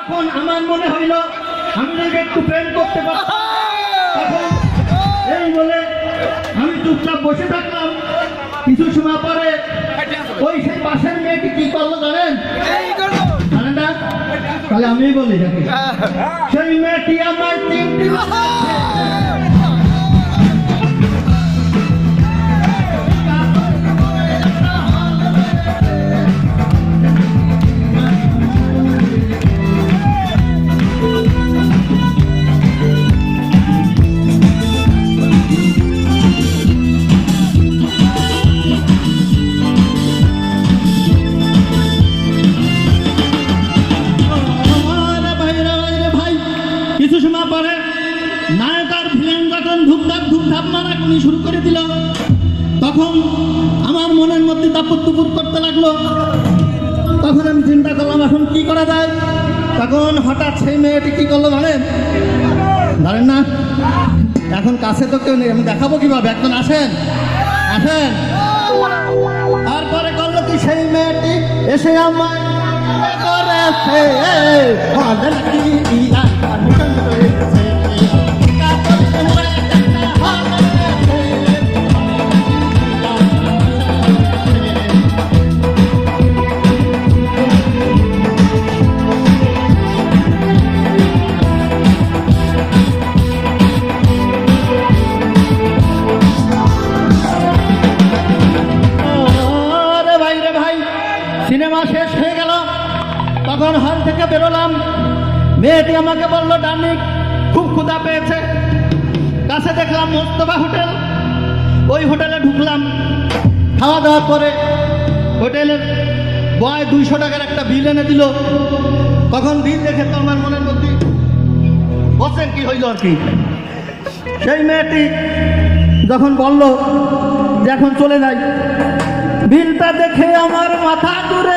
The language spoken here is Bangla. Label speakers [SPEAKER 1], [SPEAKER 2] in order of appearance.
[SPEAKER 1] তখন আমার মনে হইল আমি যদি একটু প্রেম করতে পারতাম, তখন এই বলে আমি চুপচাপ বসে থাকলাম। কিছু সময় পরে ওই সেই পাশের মেয়েটি কি করলো জানেন? জানেন না? তাহলে আমি বলি দেখি। সেই মেয়েটি আমার তিনটি শুরু করে দিল। তখন আমার মনের মধ্যে দাপট দুপুর করতে লাগলো। তখন আমি চিন্তা করলাম এখন কি করা যায়। তখন হঠাৎ সেই মেয়েটি কি করলো জানেন? জানেন না? এখন কাছে তো কেউ নেই, আমি দেখাবো কিভাবে? একজন আসেন, আসেন। তারপরে করলো কি, সেই মেয়েটি এসে আমায় সিনেমা শেষ হয়ে গেল। তখন হল থেকে বেরোলাম। মেয়েটি আমাকে বললো, ডার্লিং খুব ক্ষুধা পেয়েছে। কাছে দেখলাম মোস্তফা হোটেল। ওই হোটেলে ঢুকলাম। খাওয়া দাওয়ার পরে হোটেলের বয় 200 টাকার একটা বিল এনে দিল। তখন বিল দেখে তো আমার মনের মধ্যে বসেন কি হইল আর কি। সেই মেয়েটি যখন বলল যে এখন চলে যাই, বিলটা দেখে আমার মাথা ঘুরে